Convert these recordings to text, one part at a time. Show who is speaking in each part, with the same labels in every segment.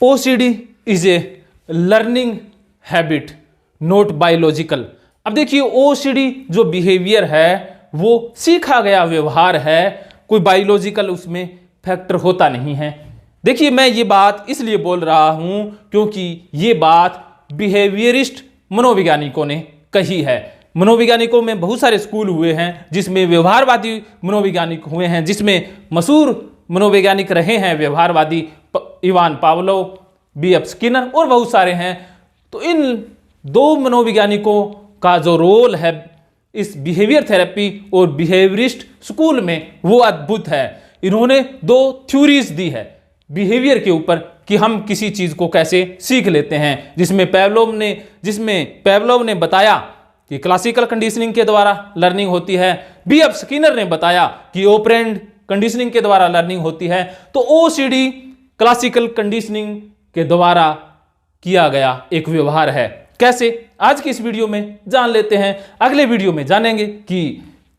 Speaker 1: OCD is a learning habit not biological. अब देखिए OCD जो बिहेवियर है वो सीखा गया व्यवहार है, कोई बायोलॉजिकल उसमें फैक्टर होता नहीं है। देखिए मैं ये बात इसलिए बोल रहा हूं क्योंकि ये बात बिहेवियरिस्ट मनोवैज्ञानिकों ने कही है। मनोवैज्ञानिकों में बहुत सारे स्कूल हुए हैं जिसमें व्यवहारवादी मनोवैज्ञानिक हुए हैं, जिसमें मशहूर मनोवैज्ञानिक रहे हैं व्यवहारवादी इवान पावलोव, BF स्किनर और बहुत सारे हैं। तो इन दो मनोवैज्ञानिकों का जो रोल है इस बिहेवियर थेरेपी और बिहेवियरिस्ट स्कूल में वो अद्भुत है। इन्होंने दो थ्योरीज दी है बिहेवियर के ऊपर कि हम किसी चीज को कैसे सीख लेते हैं, जिसमें पेवलोव ने बताया कि क्लासिकल कंडीशनिंग के द्वारा लर्निंग होती है, BF स्किनर ने बताया कि ऑपरेंट कंडीशनिंग के द्वारा लर्निंग होती है। तो OCD क्लासिकल कंडीशनिंग के द्वारा किया गया एक व्यवहार है। कैसे, आज की इस वीडियो में जान लेते हैं। अगले वीडियो में जानेंगे कि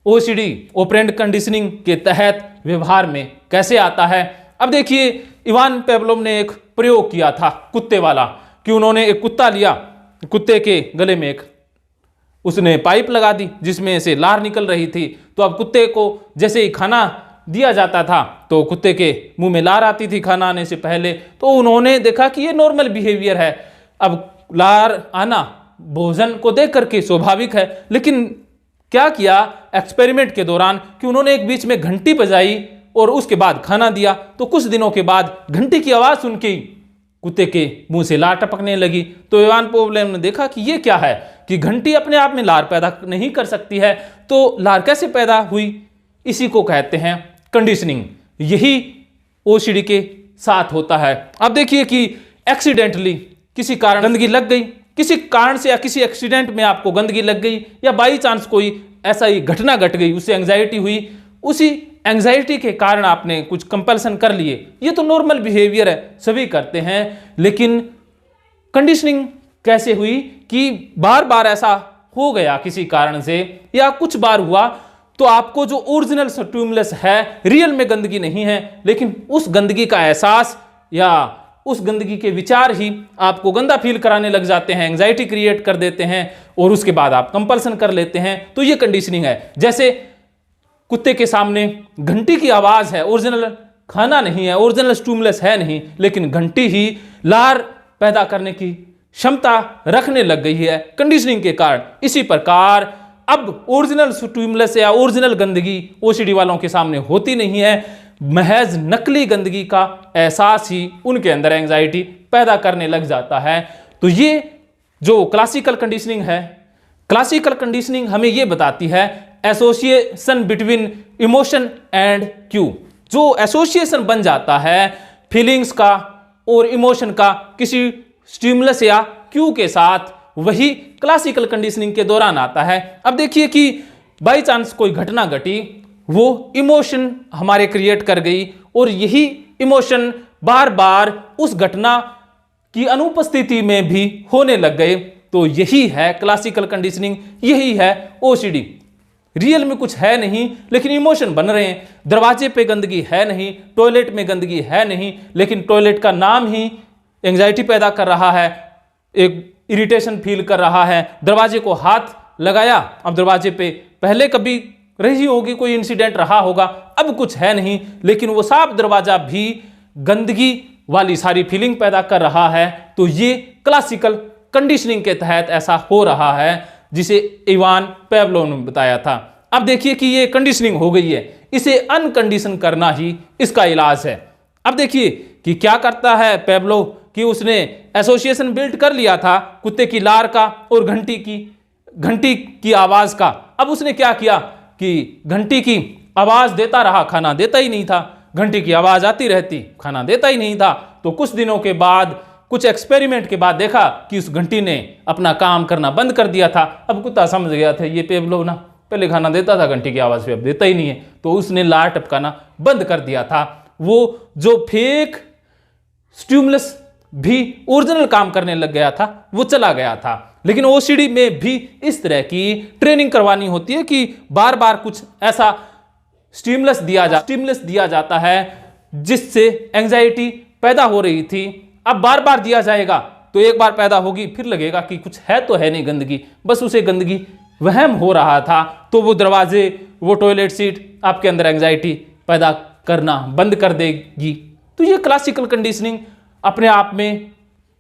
Speaker 1: OCD ऑपरेंट कंडीशनिंग के तहत व्यवहार में कैसे आता है। अब देखिए इवान पेवलोव ने एक प्रयोग किया था कुत्ते वाला, कि उन्होंने एक कुत्ता लिया, कुत्ते के गले में एक उसने पाइप लगा दी जिसमें से लार निकल रही थी। तो अब कुत्ते को जैसे ही खाना दिया जाता था तो कुत्ते के मुंह में लार आती थी खाना आने से पहले। तो उन्होंने देखा कि ये नॉर्मल बिहेवियर है, अब लार आना भोजन को देख करके स्वाभाविक है। लेकिन क्या किया एक्सपेरिमेंट के दौरान कि उन्होंने एक बीच में घंटी बजाई और उसके बाद खाना दिया। तो कुछ दिनों के बाद घंटी की आवाज सुन के कुत्ते के मुंह से लार टपकने लगी। तो इवान पेवलोव ने देखा कि ये क्या है, कि घंटी अपने आप में लार पैदा नहीं कर सकती है, तो लार कैसे पैदा हुई। इसी को कहते हैं कंडीशनिंग। यही OCD के साथ होता है। अब देखिए कि एक्सीडेंटली किसी कारण गंदगी लग गई, किसी कारण से या किसी एक्सीडेंट में आपको गंदगी लग गई, या बाई चांस कोई ऐसा ही घटना घट गई, उससे एंग्जाइटी हुई, उसी एंग्जाइटी के कारण आपने कुछ कंपल्सन कर लिए। ये तो नॉर्मल बिहेवियर है, सभी करते हैं। लेकिन कंडीशनिंग कैसे हुई कि बार बार ऐसा हो गया किसी कारण से, या कुछ बार हुआ तो आपको जो ओरिजिनल स्टिमुलस है, रियल में गंदगी नहीं है, लेकिन उस गंदगी का एहसास या उस गंदगी के विचार ही आपको गंदा फील कराने लग जाते हैं, एंग्जाइटी क्रिएट कर देते हैं और उसके बाद आप कंपल्सन कर लेते हैं। तो ये कंडीशनिंग है। जैसे कुत्ते के सामने घंटी की आवाज है, ओरिजिनल खाना नहीं है, ओरिजिनल स्टिमुलस है नहीं, लेकिन घंटी ही लार पैदा करने की क्षमता रखने लग गई है कंडीशनिंग के कारण। इसी प्रकार अब ओरिजिनल स्टिमुलस या ओरिजिनल गंदगी OCD वालों के सामने होती नहीं है, महज नकली गंदगी का एहसास ही उनके अंदर एंग्जाइटी पैदा करने लग जाता है। तो ये जो क्लासिकल कंडीशनिंग है, क्लासिकल कंडीशनिंग हमें ये बताती है association between emotion and Q. जो एसोसिएशन बन जाता है फीलिंग्स का और इमोशन का किसी स्टिमुलस या क्यू के साथ, वही क्लासिकल कंडीशनिंग के दौरान आता है। अब देखिए कि बाई चांस कोई घटना घटी, वो इमोशन हमारे क्रिएट कर गई और यही इमोशन बार बार उस घटना की अनुपस्थिति में भी होने लग गए। तो यही है क्लासिकल कंडीशनिंग, यही है OCD। रियल में कुछ है नहीं, लेकिन इमोशन बन रहे हैं। दरवाजे पे गंदगी है नहीं, टॉयलेट में गंदगी है नहीं, लेकिन टॉयलेट का नाम ही एंग्जाइटी पैदा कर रहा है, एक इरिटेशन फील कर रहा है। दरवाजे को हाथ लगाया, अब दरवाजे पे पहले कभी रही होगी, कोई इंसिडेंट रहा होगा, अब कुछ है नहीं, लेकिन वो साफ दरवाजा भी गंदगी वाली सारी फीलिंग पैदा कर रहा है। तो ये क्लासिकल कंडीशनिंग के तहत ऐसा हो रहा है, जिसे इवान पेवलोव ने बताया था। अब देखिए कि ये कंडीशनिंग हो गई है, इसे अनकंडीशन करना ही इसका इलाज है। अब देखिए कि क्या करता है पेवलोव कि उसने एसोसिएशन बिल्ड कर लिया था कुत्ते की लार का और घंटी की आवाज का। अब उसने क्या किया कि घंटी की आवाज देता रहा, खाना देता ही नहीं था। घंटी की आवाज आती रहती, खाना देता ही नहीं था। तो कुछ दिनों के बाद, कुछ एक्सपेरिमेंट के बाद देखा कि उस घंटी ने अपना काम करना बंद कर दिया था। अब कुत्ता समझ गया था ये पेवलोव ना पहले खाना देता था घंटी की आवाज पे, अब देता ही नहीं है, तो उसने लार टपकाना बंद कर दिया था। वो जो फेक स्टिमुलस भी ओरिजिनल काम करने लग गया था, वो चला गया था। लेकिन OCD में भी इस तरह की ट्रेनिंग करवानी होती है कि बार बार कुछ ऐसा स्टिमुलस दिया जाता है जिससे एंग्जाइटी पैदा हो रही थी, अब बार बार दिया जाएगा तो एक बार पैदा होगी, फिर लगेगा कि कुछ है तो है नहीं गंदगी, बस उसे गंदगी वहम हो रहा था, तो वो दरवाजे, वो टॉयलेट सीट आपके अंदर एंजाइटी पैदा करना बंद कर देगी। तो ये क्लासिकल कंडीशनिंग अपने आप में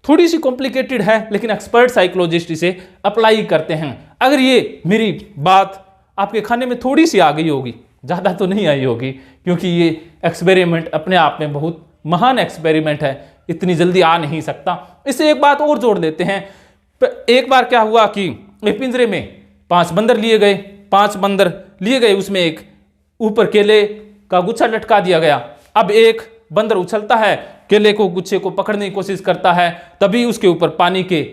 Speaker 1: थोड़ी सी कॉम्प्लिकेटेड है, लेकिन एक्सपर्ट साइकोलॉजिस्ट इसे अप्लाई करते हैं। अगर ये मेरी बात आपके खाने में थोड़ी सी आ गई होगी, ज़्यादा तो नहीं आई होगी, क्योंकि ये एक्सपेरिमेंट अपने आप में बहुत महान एक्सपेरिमेंट है, इतनी जल्दी आ नहीं सकता। इससे एक बात और जोड़ लेते हैं। एक बार क्या हुआ कि एक पिंजरे में 5 बंदर लिए गए, 5 बंदर लिए गए, उसमें एक ऊपर केले का गुच्छा लटका दिया गया। अब एक बंदर उछलता है, केले को गुच्छे को पकड़ने की कोशिश करता है, तभी उसके ऊपर पानी के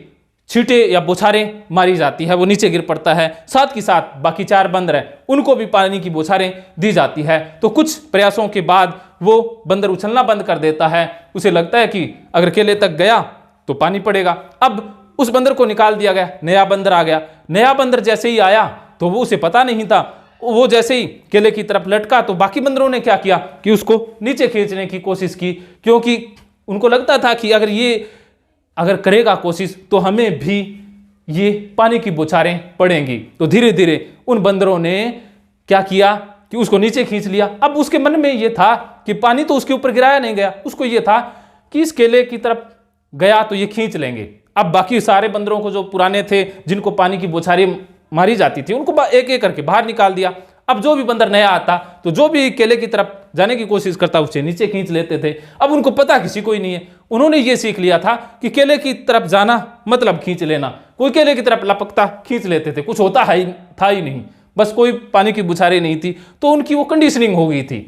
Speaker 1: छींटे या बौछारें मारी जाती है, वो नीचे गिर पड़ता है। साथ ही साथ बाकी 4 बंदर हैं, उनको भी पानी की बौछारें दी जाती है। तो कुछ प्रयासों के बाद वो बंदर उछलना बंद कर देता है। उसे लगता है कि अगर केले तक गया तो पानी पड़ेगा। अब उस बंदर को निकाल दिया गया, नया बंदर आ गया। नया बंदर जैसे ही आया तो वो उसे पता नहीं था, वो जैसे ही केले की तरफ लटका तो बाकी बंदरों ने क्या किया कि उसको नीचे खींचने की कोशिश की, क्योंकि उनको लगता था कि अगर करेगा कोशिश तो हमें भी ये पानी की बौछारें पड़ेंगी। तो धीरे धीरे उन बंदरों ने क्या किया कि उसको नीचे खींच लिया। अब उसके मन में ये था कि पानी तो उसके ऊपर गिराया नहीं गया, उसको ये था कि इस केले की तरफ गया तो ये खींच लेंगे। अब बाकी सारे बंदरों को, जो पुराने थे, जिनको पानी की बौछारें मारी जाती थी, उनको एक एक करके बाहर निकाल दिया। अब जो भी बंदर नया आता तो जो भी केले की तरफ जाने की कोशिश करता उसे नीचे खींच लेते थे। अब उनको पता किसी को ही नहीं है, उन्होंने ये सीख लिया था कि केले की तरफ जाना मतलब खींच लेना। कोई केले की तरफ लपकता खींच लेते थे, कुछ होता था ही नहीं, बस कोई पानी की बौछारें नहीं थी। तो उनकी वो कंडीशनिंग हो गई थी,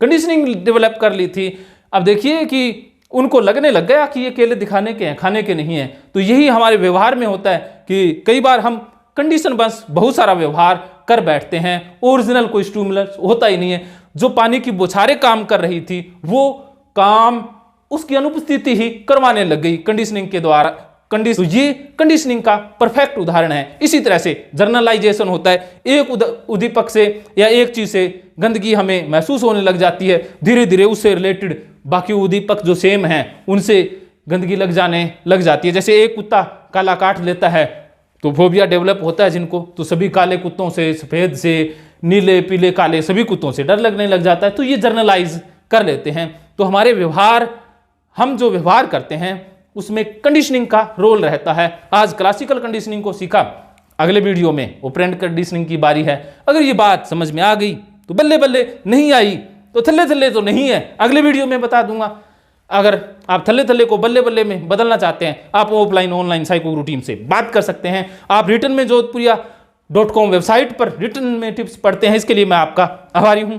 Speaker 1: कंडीशनिंग डेवलप कर ली थी। अब देखिए कि उनको लगने लग गया कि ये केले दिखाने के हैं, खाने के नहीं है। तो यही हमारे व्यवहार में होता है कि कई बार हम कंडीशन बस बहुत सारा व्यवहार कर बैठते हैं, ओरिजिनल कोई स्टिमुलस होता ही नहीं है। जो पानी की बौछारें काम कर रही थी वो काम उसकी अनुपस्थिति ही करवाने लग गई कंडीशनिंग के द्वारा। तो ये कंडीशनिंग का परफेक्ट उदाहरण है। इसी तरह से जर्नलाइजेशन होता है। एक उद्दीपक से या एक चीज से गंदगी हमें महसूस होने लग जाती है, धीरे धीरे उससे रिलेटेड बाकी उद्दीपक जो सेम हैं उनसे गंदगी लग जाती है। जैसे एक कुत्ता काला काट लेता है तो फोबिया डेवलप होता है जिनको, तो सभी काले कुत्तों से, सफेद से, नीले पीले काले सभी कुत्तों से डर लगने लग जाता है। तो ये जर्नलाइज कर लेते हैं। तो हमारे व्यवहार, हम जो व्यवहार करते हैं उसमें कंडीशनिंग का रोल रहता है। आज क्लासिकल कंडीशनिंग को सीखा, अगले वीडियो में ऑपरेंट कंडीशनिंग की बारी है। अगर ये बात समझ में आ गई तो बल्ले बल्ले, नहीं आई तो थल्ले थल्ले तो नहीं है, अगले वीडियो में बता दूंगा। अगर आप थल्ले थल्ले को बल्ले बल्ले में बदलना चाहते हैं, आप ऑफलाइन ऑनलाइन साइको गुरु टीम से बात कर सकते हैं। आप रिटर्न में जोधपुरिया.com वेबसाइट पर रिटर्न में टिप्स पढ़ते हैं, इसके लिए मैं आपका आभारी हूं।